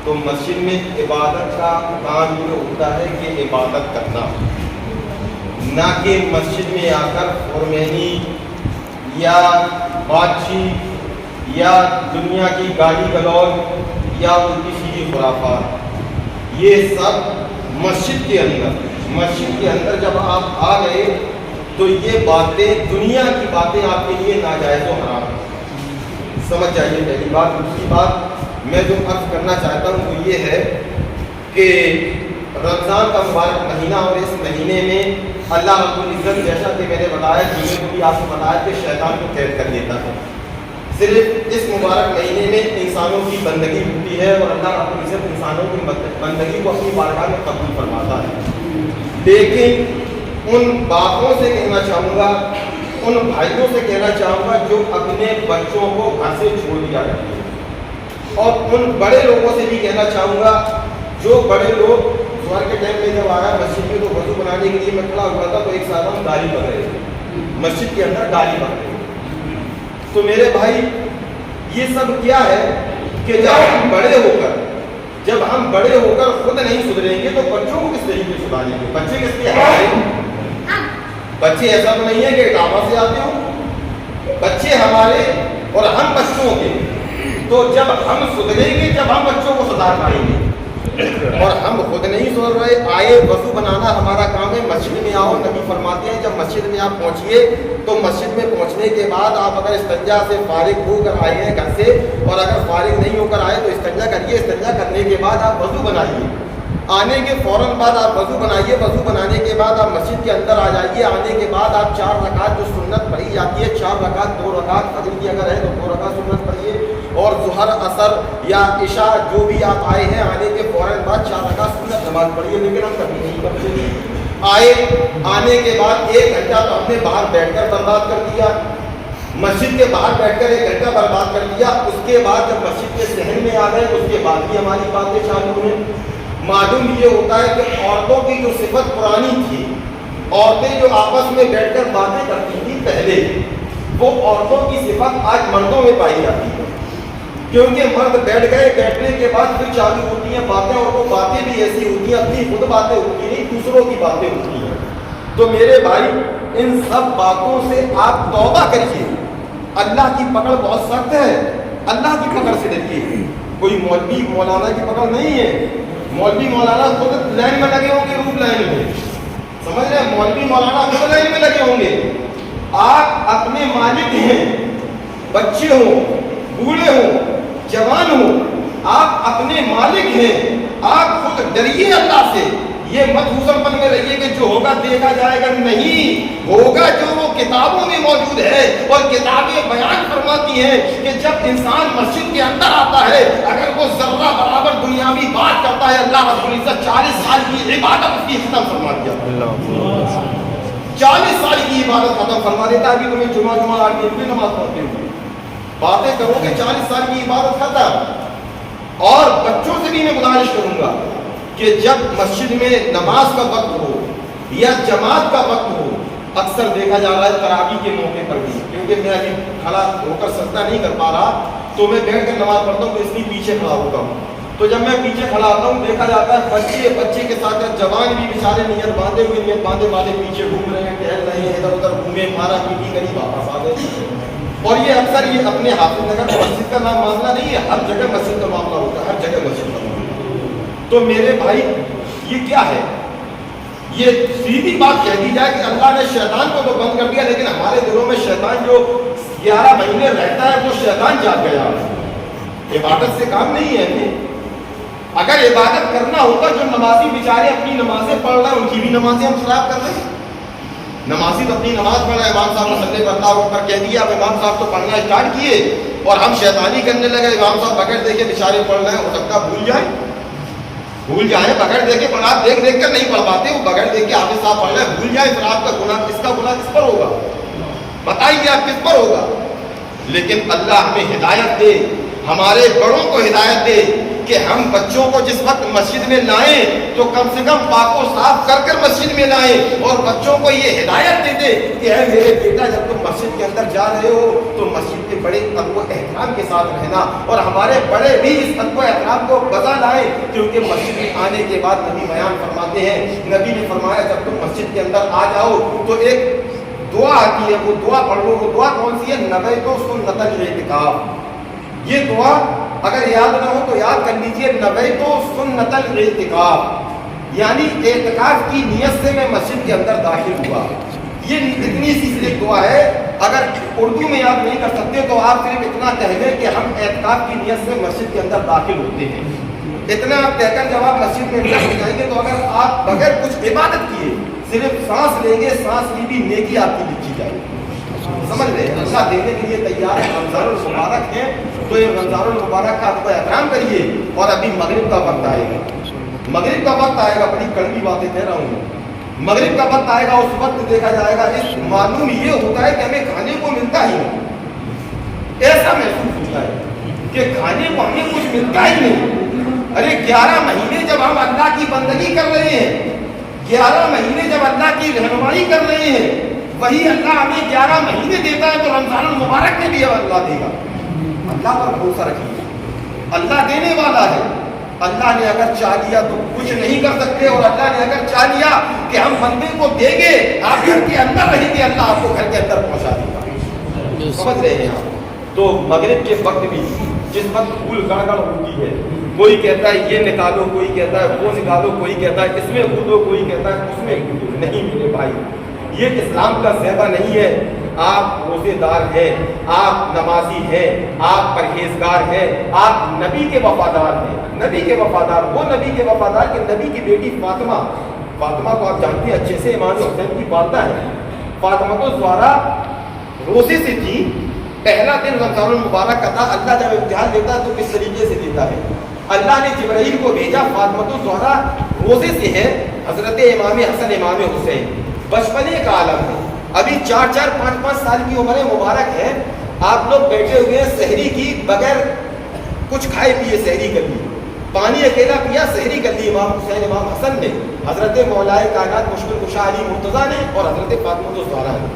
تو مسجد میں عبادت کا کام یہ ہوتا ہے کہ عبادت کرنا، نہ کہ مسجد میں آ کر فرمینی یا بات چیت یا دنیا کی گالی گلوچ یا الٹی سیدھی خرافات۔ یہ سب مسجد کے اندر جب آپ آ گئے تو یہ باتیں، دنیا کی باتیں آپ کے لیے ناجائز و حرام ہیں۔ سمجھ جائیے پہلی بات۔ دوسری بات میں جو عرض کرنا چاہتا ہوں وہ یہ ہے کہ رمضان کا مبارک مہینہ، اور اس مہینے میں اللہ رب العزت جیسا کہ میں نے بتایا، جمعے کو بھی آپ کو بتایا کہ شیطان کو قید کر دیتا ہے۔ صرف اس مبارک مہینے میں انسانوں کی بندگی ہوتی ہے اور اللہ رب العزت انسانوں کی بندگی کو اپنی بارگاہ میں قبول فرماتا ہے۔ لیکن ان باتوں سے کہنا چاہوں گا، ان بھائیوں سے کہنا چاہوں گا جو اپنے بچوں کو گھر سے چھوڑ دیا کرتے ہیں، اور ان بڑے لوگوں سے بھی کہنا چاہوں گا جو بڑے لوگ ظہر کے ٹائم میں جب آیا مسجد میں تو وضو بنانے کے لیے میں کھڑا ہوا تھا تو ایک صاحب ہم گالی پڑھ رہے تھے، مسجد کے اندر گالی پڑھ رہے تھے۔ تو میرے بھائی یہ سب کیا ہے کہ جب ہم بڑے ہو کر خود نہیں سدھریں گے تو بچوں کو کس طریقے سے سدھاریں گے؟ بچے کس کے ہمارے؟ بچے ایسا تو نہیں ہے کہ اٹاپا سے آتے ہوں، بچے ہمارے اور ہم بچوں کے۔ تو جب ہم سدھریں گے جب ہم بچوں کو سدھار پائیں گے، اور ہم خود نہیں سدھر رہے۔ آئے وضو بنانا ہمارا کام ہے، مسجد میں آؤ، نبی فرماتے ہیں جب مسجد میں آپ پہنچیے تو مسجد میں پہنچنے کے بعد آپ اگر استنجا سے فارغ ہو کر آئے ہیں گھر سے، اور اگر فارغ نہیں ہو کر آئے تو استنجا کریے، استنجا کرنے کے بعد آپ وضو بنائیے، آنے کے فوراً بعد آپ وضو بنائیے، وضو بنانے کے بعد آپ مسجد کے اندر آ جائیے، آنے کے بعد آپ 4 رکعت جو سنت پڑھی جاتی ہے، 4 رکعت، 2 رکعت فجر کی اگر ہے تو 2 رکعت سنت پڑھیے، اور ظہر عصر یا عشاء جو بھی آپ آئے ہیں آنے کے فوراً بعد 4 رکعت سنت نماز پڑھیے۔ لیکن ہم کبھی نہیں کرتے۔ آنے کے بعد 1 گھنٹہ تو ہم نے باہر بیٹھ کر برباد کر دیا، مسجد کے باہر بیٹھ کر 1 گھنٹہ برباد کر دیا۔ اس کے بعد جب مسجد کے صحن میں آ گئے اس کے بعد بھی ہماری باتیں چالو ہیں۔ معلوم یہ ہوتا ہے کہ عورتوں کی جو صفت پرانی تھی، عورتیں جو آپس میں بیٹھ کر باتیں کرتی تھیں پہلے، وہ عورتوں کی صفت آج مردوں میں پائی جاتی ہے، کیونکہ مرد بیٹھ گئے، بیٹھنے کے بعد پھر چالو ہوتی ہیں باتیں، اور وہ باتیں بھی ایسی ہوتی ہیں، اپنی خود باتیں ہوتی نہیں، دوسروں کی باتیں ہوتی ہیں۔ تو میرے بھائی ان سب باتوں سے آپ توبہ کریے، اللہ کی پکڑ بہت سخت ہے، اللہ کی پکڑ سے ڈریے۔ کوئی مولوی مولانا کی پکڑ نہیں ہے، مولوی مولانا خود لائن میں لگے ہوں گے، روپ لائن میں، سمجھ رہے ہیں؟ مولوی مولانا خود لائن میں لگے ہوں گے۔ آپ اپنے مالک ہیں، بچے ہوں، بوڑھے ہوں، جوان ہوں، آپ اپنے مالک ہیں، آپ خود ڈریے اللہ سے۔ یہ مت حسن پن میں رہیے کہ جو ہوگا دیکھا جائے گا، نہیں ہوگا جو وہ کتابوں میں موجود ہے، اور کتابیں بیان فرماتی ہیں کہ جب انسان مسجد کے اندر آتا ہے اگر وہ ذرہ برابر دنیاوی بات کرتا ہے، اللہ رب العزت 40 سال کی عبادت اس کی ختم فرما دیا، 40 سال کی عبادت ختم فرما دیتا ہے۔ ابھی تمہیں جمعہ آ کے بھی نماز پڑھتے ہوئے باتیں کرو گے، 40 سال کی عبادت ختم۔ اور بچوں سے بھی میں گزارش کروں گا کہ جب مسجد میں نماز کا وقت ہو یا جماعت کا وقت ہو، اکثر دیکھا جا رہا ہے تراویح کے موقع پر بھی، کیونکہ میں ابھی کھڑا ہو کر سجدہ نہیں کر پا رہا تو میں بیٹھ کر نماز پڑھتا ہوں تو اس لیے پیچھے کھڑا ہوتا ہوں۔ تو جب میں پیچھے کھڑا ہوتا ہوں دیکھا جاتا ہے بچے کے ساتھ جوان بھی بیچارے نیت باندھے پیچھے گھوم رہے ہیں، ٹہل رہے ہیں، ادھر ادھر گھومے، مارا پیٹی کری، واپس آ گئے۔ اور یہ اکثر یہ اپنے حافظ نگر مسجد کا نام معاملہ نہیں ہے، ہر جگہ مسجد کا معاملہ ہوتا ہے، ہر جگہ مسجد کا معاملہ۔ تو میرے بھائی یہ کیا ہے؟ یہ سیدھی بات کہہ دی جائے کہ اللہ نے شیطان کو تو بند کر دیا، لیکن ہمارے دلوں میں شیطان جو 11 مہینے رہتا ہے وہ شیطان جاگ گیا۔ عبادت سے کام نہیں ہے۔ اگر عبادت کرنا ہوتا، جو نمازی بیچارے اپنی نمازیں پڑھ رہے ہیں ان کی بھی نمازیں ہم خراب کر رہے ہیں۔ نمازی تو اپنی نماز پڑھ رہے ہیں، امام صاحب مسلے پر اللہ اکبر کہہ دیا، اب امام صاحب تو پڑھنا اسٹارٹ کیے اور ہم شیطانی کرنے لگے۔ امام صاحب بغیر دیکھے بیچارے پڑھ رہے ہیں، ہو سکتا بھول جائیں بغیر دیکھے، پر آپ دیکھ کر نہیں پڑھ پاتے، وہ بغیر دیکھ کے حافظ صاحب پڑھ رہے ہیں، بھول جائیں، پھر آپ کا گناہ، اس کا گناہ کس پر ہوگا؟ بتائیے آپ کس پر ہوگا؟ لیکن اللہ ہمیں ہدایت دے، ہمارے بڑوں کو ہدایت دے کہ ہم بچوں کو جس وقت مسجد میں لائیں تو کم سے کم پاک و صاف کر کر مسجد میں لائیں، اور بچوں کو یہ ہدایت دے دے کہ اے میرے بیٹا جب تم مسجد کے اندر جا رہے ہو تو مسجد کے بڑے ادب و احترام کے ساتھ رہنا، اور ہمارے بڑے بھی اس ادب و احترام کو بجا آئے, کیونکہ مسجد میں آنے کے بعد نبی بیان فرماتے ہیں, نبی نے فرمایا جب تم مسجد کے اندر آ جاؤ تو ایک دعا آتی ہے, وہ دعا پڑھ لو. وہ دعا کون سی ہے؟ نویت سنت الاعتکاف. یہ دعا اگر یاد نہ ہو تو یاد کر لیجئے, نویت سنت الاعتکاف یعنی اعتکاف کی نیت سے میں مسجد کے اندر داخل ہوا. یہ اتنی سی صرف دعا ہے, اگر اردو میں یاد نہیں کر سکتے تو آپ صرف اتنا کہہ دیں کہ ہم اعتکاف کی نیت سے مسجد کے اندر داخل ہوتے ہیں. اتنا آپ کہہ کر جب آپ مسجد میں اندر ہو جائیں گے تو اگر آپ بغیر کچھ عبادت کیے صرف سانس لیں گے, سانس کی بھی نیکی آپ کی لکھی جائے گی. سمجھ رہے ہیں؟ اللہ دینے کے لیے تیار ہے. رمضان المبارک ہے تو یہ رمضان المبارک کا آپ احترام کریے. اور ابھی مغرب کا وقت آئے گا, مغرب کا وقت آئے گا. بڑی کڑوی باتیں کہہ رہا ہوں. مغرب کا وقت آئے گا, اس وقت دیکھا جائے گا, اس معلوم یہ ہوتا ہے کہ ہمیں کھانے کو ملتا ہی نہیں. ایسا محسوس ہوتا ہے کہ کھانے کو ہمیں کچھ ملتا ہی نہیں. ارے 11 مہینے جب ہم اللہ کی بندگی کر رہے ہیں, 11 مہینے جب اللہ کی رہنمائی کر رہے ہیں, وہی اللہ ہمیں 11 مہینے دیتا ہے تو رمضان المبارک میں بھی اللہ دے گا. اللہ پر بھروسہ رکھیے, اللہ دینے والا ہے. اللہ نے اگر چاہ لیا تو کچھ نہیں کر سکتے, اور اللہ نے اگر چاہ لیا کہ ہم بندے کو دیں گے, آپ گھر کے اندر رہیں گے, اللہ آپ کو گھر کے اندر پہنچا دے گا. سمجھ رہے ہیں آپ؟ تو مغرب کے وقت بھی جس وقت پھول گڑگڑ ہوتی ہے, کوئی کہتا ہے یہ نکالو, کوئی کہتا ہے وہ نکالو, کوئی کہتا ہے اس میں کودو, کوئی کہتا ہے اس میں کودو. نہیں میرے بھائی, یہ اسلام کا زیبہ نہیں ہے. آپ روزے دار ہیں, آپ نمازی ہیں, آپ پرہیزگار ہیں, آپ نبی کے وفادار ہیں. نبی کے وفادار, وہ نبی کے وفادار کہ نبی کی بیٹی فاطمہ, فاطمہ کو آپ جانتے ہیں اچھے سے, امام حسین کی والدہ ہے. فاطمہ کو زہرا روزے سے تھی, پہلا دن رمضان المبارک کا تھا. اللہ جب امتحان دیتا ہے تو کس طریقے سے دیتا ہے؟ اللہ نے جبرائیل کو بھیجا, فاطمہ زہرا روزے سے ہے. حضرت امام حسن امام حسین بچپنے کا عالم ہے, ابھی 4-4, 5-5 سال کی عمر مبارک ہے. آپ لوگ بیٹھے ہوئے ہیں, سحری کی بغیر کچھ کھائے پیے سحری کر لی, پانی اکیلا پیا, سحری کر لی امام حسین امام حسن نے, حضرت مولائے کائنات مشکل کشا علی مرتضیٰ نے, اور حضرت فاطمہ زہرا نے.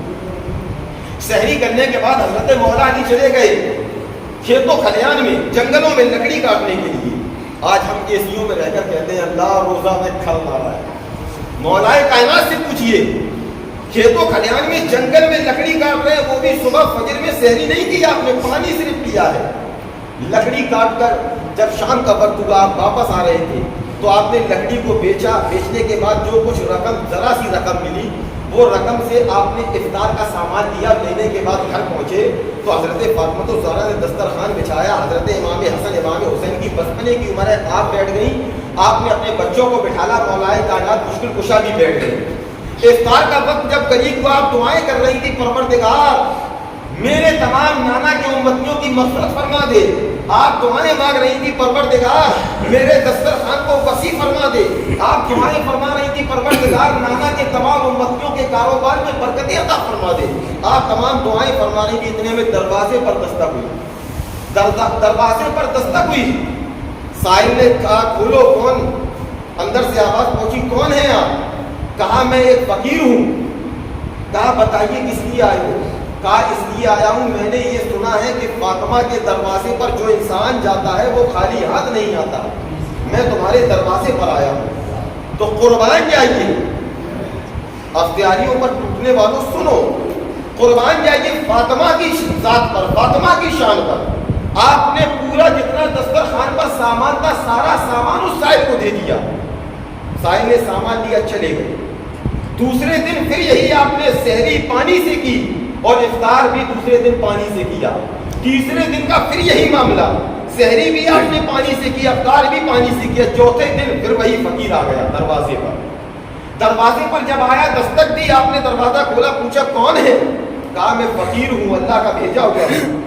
سحری کرنے کے بعد حضرت مولا علی چلے گئے کھیتوں کھلیان میں, جنگلوں میں لکڑی کاٹنے کے لیے. آج ہم ایسیوں میں رہ کر کہتے ہیں اللہ روزہ میں کھل نہ رہا ہے. مولائے کائنات سے پوچھئے, کھیتوں کھلیان میں جنگل میں لکڑی کاٹ رہے ہیں, وہ بھی صبح فجر میں سحری نہیں کی آپ نے, پانی صرف پیا ہے. لکڑی کاٹ کر جب شام کا وقت ہوا, آپ واپس آ رہے تھے تو آپ نے لکڑی کو بیچا. بیچنے کے بعد جو کچھ رقم, ذرا سی رقم ملی, وہ رقم سے آپ نے افطار کا سامان لیا. لینے کے بعد گھر پہنچے تو حضرت فاطمہ زہرا نے دسترخوان بچھایا. حضرت امام حسن امام حسین کی بچپنے کی عمر ہے, آپ بیٹھ گئیں. آپ نے اپنے بچوں کو بٹھالا, مولائے کائنات مشکل کشا بھی بیٹھ گئے. افطار کا وقت جب قریب ہوا, آپ دعائیں کر رہی تھی, پروردگار میرے تمام نانا کے امتیوں کی مغفرت فرما دے. آپ دعائیں مانگ رہی تھی, پروردگار میرے دسترخوان کو وسیع فرما دے. آپ دعائیں فرما رہی تھی, پروردگار نانا کے تمام امتیوں کے کاروبار میں برکتیں عطا فرما دے. آپ تمام دعائیں فرما رہی تھی, اتنے میں دروازے پر دستک ہوئی. دروازے پر دستک ہوئی. سائل نے کہا کھولو, کون؟ اندر سے آواز پہنچی, کون ہے آپ؟ کہا میں ایک فقیر ہوں. کہا بتائیے کس لیے آئے ہو؟ کہا اس لیے آیا ہوں, میں نے یہ سنا ہے کہ فاطمہ کے دروازے پر جو انسان جاتا ہے وہ خالی ہاتھ نہیں آتا. میں تمہارے دروازے پر آیا ہوں تو قربان جائیے. اختیاریوں پر ٹوٹنے والوں سنو, قربان جائیے فاطمہ کی ذات پر, فاطمہ کی شان پر. آپ نے پورا جتنا دسترخوان پر سامان تھا, سارا سامان اس سائل کو دے دیا. سائل نے سامان لیا, چلے گئے. دوسرے دن پھر یہی آپ نے سحری پانی سے کی, اور افطار بھی دوسرے دن پانی سے کیا. تیسرے دن کا پھر یہی معاملہ, سحری بھی آپ نے پانی سے کی, افطار بھی پانی سے کیا. چوتھے دن پھر وہی فقیر آ گیا دروازے پر. دروازے پر جب آیا, دستک دی, آپ نے دروازہ کھولا, پوچھا کون ہے؟ کہا میں فقیر ہوں, اللہ کا بھیجا ہوا ہوں,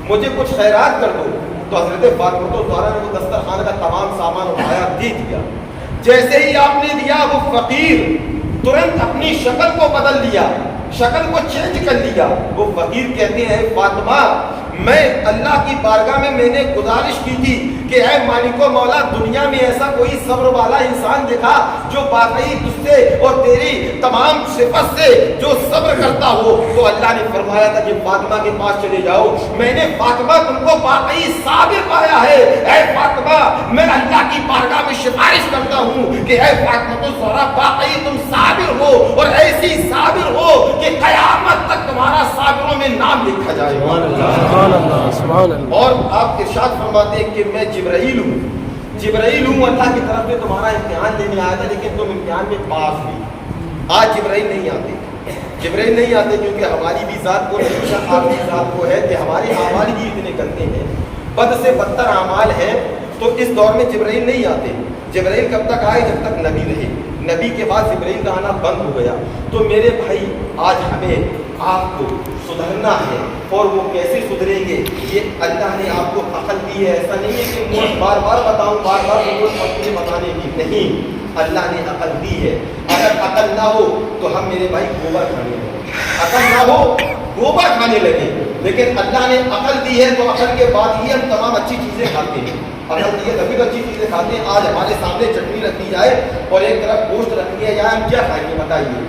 مجھے کچھ خیرات کر دو. تو حضرت فاطمہ زہرا نے وہ دسترخوان کا تمام سامان اٹھایا, دے دیا. جیسے ہی آپ نے دیا, وہ فقیر ترنت اپنی شکل کو بدل لیا, شکل کو چینج کر لیا. وہ فقیر کہتے ہیں فاطمہ میں اللہ کی بارگاہ میں نے گزارش کی تھی کہ اے مالک و مولا دنیا میں ایسا کوئی صبر والا انسان دکھا جو واقعی تجھ سے اور تیری تمام صفت سے جو صبر کرتا ہو. تو اللہ نے فرمایا تھا کہ فاطمہ کے پاس چلے جاؤ, میں نے فاطمہ تم کو واقعی صابر پایا ہے. اے فاطمہ میں اللہ کی بارگاہ میں سفارش کرتا ہوں کہ اے فاطمہ تو ذرا واقعی تم صابر ہو اور ایسی صابر ہو کہ قیامت تک تمہارا صابروں میں نام لکھا جائے. سبحان اللہ. اور آپ ارشاد فرماتے ہیں کہ میں جبرائیل ہوں اللہ کی طرف سے تمہارا امتحان لینے آیا تھا, لیکن تم امتحان میں پاس ہوئی. آج جبرائیل نہیں آتے کیونکہ ہماری بھی ذات کو نہیں, آپ کی ذات کو ہے کہ ہمارے اعمال ہی اتنے گندے ہیں, بد سے بدتر اعمال ہیں. تو اس دور میں جبرائیل نہیں آتے. جبرائیل کب تک آئے؟ جب تک نبی رہے. نبی کے بعد جبرائیل کا آنا بند ہو گیا. تو میرے بھائی آج ہمیں آپ کو سدھرنا ہے, اور وہ کیسے سدھریں گے یہ اللہ نے آپ کو عقل دی ہے. ایسا نہیں ہے کہ میں بار بار بتاؤں, بار بار مجھے بتانے کی نہیں, اللہ نے عقل دی ہے. اگر عقل نہ ہو تو ہم میرے بھائی گوبر کھانے لگے, عقل نہ ہو گوبر کھانے لگے. لیکن اللہ نے عقل دی ہے تو عقل کے بعد ہی ہم تمام اچھی چیزیں کھاتے ہیں. عقل دی ہے تبھی تو اچھی چیزیں کھاتے ہیں. آج ہمارے سامنے چٹنی رکھ دی جائے اور ایک طرف گوشت رکھ دیا جائے, ہم کیا کھائیں گے بتائیے؟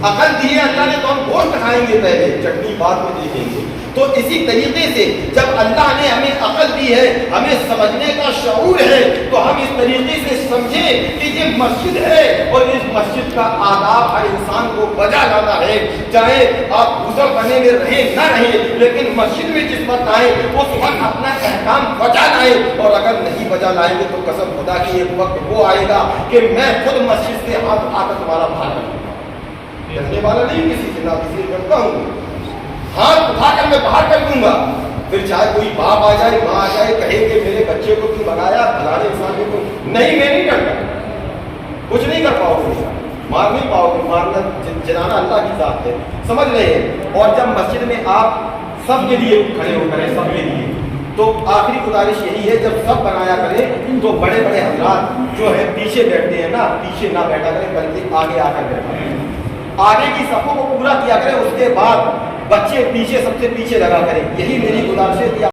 عقل دی ہے اللہ نے تو ہم گوشت کھائیں گے پہلے, چٹنی بعد میں دیکھیں گے. تو اسی طریقے سے جب اللہ نے ہمیں عقل دی ہے, ہمیں سمجھنے کا شعور ہے, تو ہم اس طریقے سے سمجھیں کہ یہ مسجد ہے اور اس مسجد کا آداب ہر انسان کو بجا لانا ہے. چاہے آپ غسل خانے میں رہیں نہ رہیں, لیکن مسجد میں جس وقت آئیں اس وقت اپنا احکام بجا لائیں. اور اگر نہیں بجا لائیں گے تو قسم خدا کی ایک وقت وہ آئے گا کہ میں خود مسجد سے ہاتھ اٹھا کر تمہارا باہر کروں گا. کرنے والا نہیں کسی سے, نہ کسی سے کرتا ہوں, ہاتھ اٹھا کر میں باہر کر دوں گا. پھر چاہے کوئی باپ آ جائے, ماں آ جائے, کہے کہ میرے بچے کو تم بنایا فلانے انسان کو, نہیں میں نہیں کرتا, کچھ نہیں کر پاؤ گے, مار نہیں پاؤ گے. مارنا جلانا اللہ کی ذات ہے, سمجھ رہے ہیں. اور جب مسجد میں آپ سب کے لیے کھڑے ہو کریں, سب کے لیے, تو آخری گزارش یہی ہے جب سب بنایا کریں تو بڑے بڑے حضرات جو ہے پیچھے بیٹھتے ہیں نا, پیچھے نہ بیٹھا کریں بلکہ آگے آ کر بیٹھا کریں. آگے کی صفوں کو پورا کیا کریں, اس کے بعد بچے پیچھے سب سے پیچھے لگا کریں. یہی میری گزارش ہے.